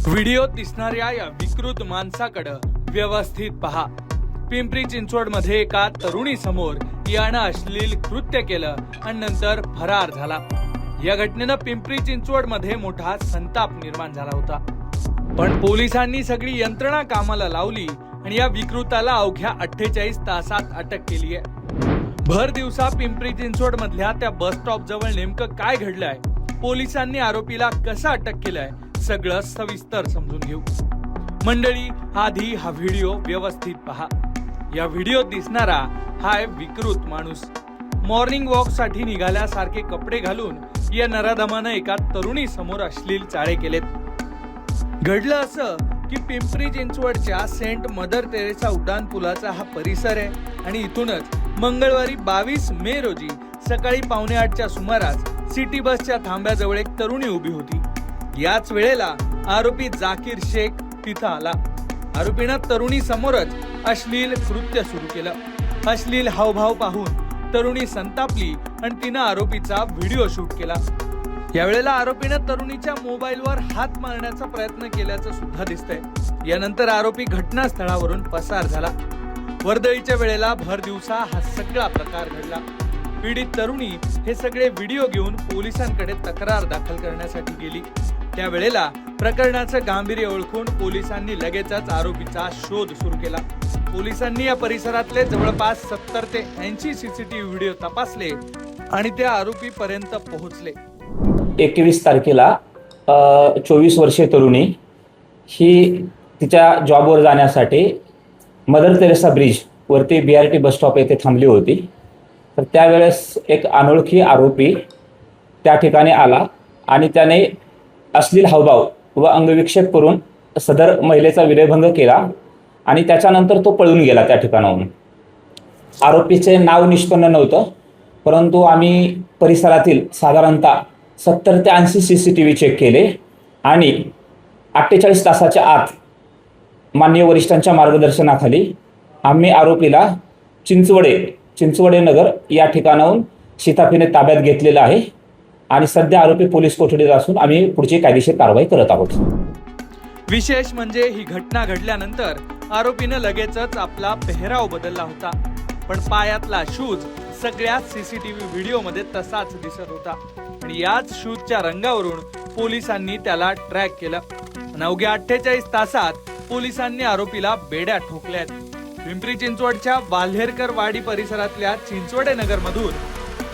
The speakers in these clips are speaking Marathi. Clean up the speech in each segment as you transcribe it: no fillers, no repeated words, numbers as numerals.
व्हिडिओत दिसणाऱ्या या विकृत माणसाकडे व्यवस्थित पहा। पिंपरी चिंचवड मध्ये एका तरुणी समोर यानं अश्लील कृत्य केलं आणि नंतर फरार झाला। या घटनेनं पिंपरी चिंचवड मध्ये मोठा संताप निर्माण झाला होता, पण पोलिसांनी सगळी यंत्रणा कामाला लावली आणि या विकृताला अवघ्या 48 तासात अटक केली आहे। भर दिवसा पिंपरी चिंचवड मधल्या त्या बस स्टॉप जवळ नेमकं काय घडलंय, पोलिसांनी आरोपीला कसं अटक केलंय, सगळं सविस्तर समजून घेऊ। मंडळी, आधी हा व्हिडिओ व्यवस्थित पहा। या व्हिडिओत दिसणारा हा विकृत माणूस मॉर्निंग वॉक साठी निघाल्यासारखे कपडे घालून या नराधमानं एका तरुणी समोर अश्लील चाळे केलेत। घडलं असं की पिंपरी चिंचवडच्या सेंट मदर तेरेसा उड्डाण पुलाचा हा परिसर आहे आणि इथूनच मंगळवारी 22 मे रोजी सकाळी 7:45च्या सुमारास सिटी बसच्या थांब्याजवळ एक तरुणी उभी होती। याच वेळेला आरोपी जाकीर शेख तिथं आला। आरोपीनं तरुणी समोरच अश्लील कृत्य सुरू केलं। अश्लील हावभाव पाहून तरुणी संतापली आणि तिनं आरोपीचा व्हिडिओ शूट केला। यावेळेला आरोपीनं तरुणीच्या मोबाईलवर हात मारण्याचा प्रयत्न केल्याचं सुद्धा दिसतंय। यानंतर आरोपी घटनास्थळावरून पसार झाला। वर्दळीच्या वेळेला भर दिवसा हा सगळा प्रकार घडला। पीडित तरुणी हे सगळे व्हिडिओ घेऊन पोलिसांकडे तक्रार दाखल करण्यासाठी गेली। त्यावेळेला प्रकरणाचं गांभीर्य ओळखून पोलिसांनी लगेचच आरोपीचा शोध सुरू केला। पोलिसांनी या परिसरातले जवळपास 70 ते 80 सीसीटीव्ही व्हिडिओ तपासले आणि त्या आरोपीपर्यंत पोहोचले। 21 तारखेला 24 वर्षीय तरुणी ही तिच्या जॉबवर जाण्यासाठी मदर तेरेसा ब्रिज वरती BRT बस स्टॉप येथे थांबली होती। तर त्यावेळेस एक अनोळखी आरोपी त्या ठिकाणी आला आणि त्याने अश्लील हावभाव व अंगविक्षेप करून सदर महिलेचा विनयभंग केला आणि त्याच्यानंतर तो पळून गेला त्या ठिकाणाहून। आरोपीचे नाव निष्पन्न नव्हतं, परंतु आम्ही परिसरातील साधारणतः 70 ते 80 CCTV चेक केले आणि 48 तासाच्या आत माननीय वरिष्ठांच्या मार्गदर्शनाखाली आम्ही आरोपीला चिंचवडे नगर या ठिकाणाहून शिताफीने ताब्यात घेतलेला आहे आणि सध्या आरोपी पोलीस कोठडीत असून आम्ही पुढची कायदेशीर कारवाई करत आहोत। विशेष म्हणजे ही घटना घडल्यानंतर आरोपीनं लगेचच आपला पेहराव बदलला होता, पण पायातला शूज सगळ्या सीसीटीव्ही व्हिडिओमध्ये तसाच दिसत होता आणि याच शूजच्या रंगावरून पोलिसांनी त्याला ट्रॅक केलं। अवघ्या 48 तासात पोलिसांनी आरोपीला बेड्या ठोकल्यात। पिंपरी चिंचवडच्या वाल्हेरकर वाडी परिसरातल्या चिंचवडे नगर मधून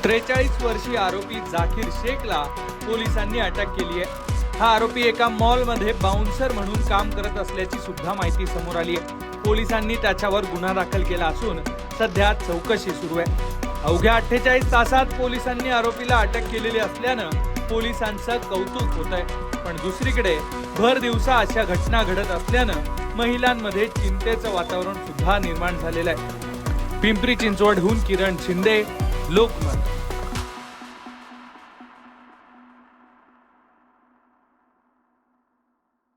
43 वर्षीय आरोपी जाकीर शेखला पोलिसांनी अटक केली आहे। हा आरोपी एका मॉल मध्ये बाउन्सर म्हणून काम करत असल्याची सुद्धा माहिती समोर आली आहे। पोलिसांनी त्याच्यावर गुन्हा दाखल केला असून सध्या चौकशी सुरू आहे। अवघ्या 48 तासात पोलिसांनी आरोपीला अटक केलेली असल्यानं पोलिसांचं कौतुक होत आहे, पण दुसरीकडे भर दिवसा अशा घटना घडत असल्यानं महिलांमध्ये चिंतेचं वातावरण सुद्धा निर्माण झालेलं आहे। पिंपरी चिंचवडहून किरण शिंदे, लोकमत।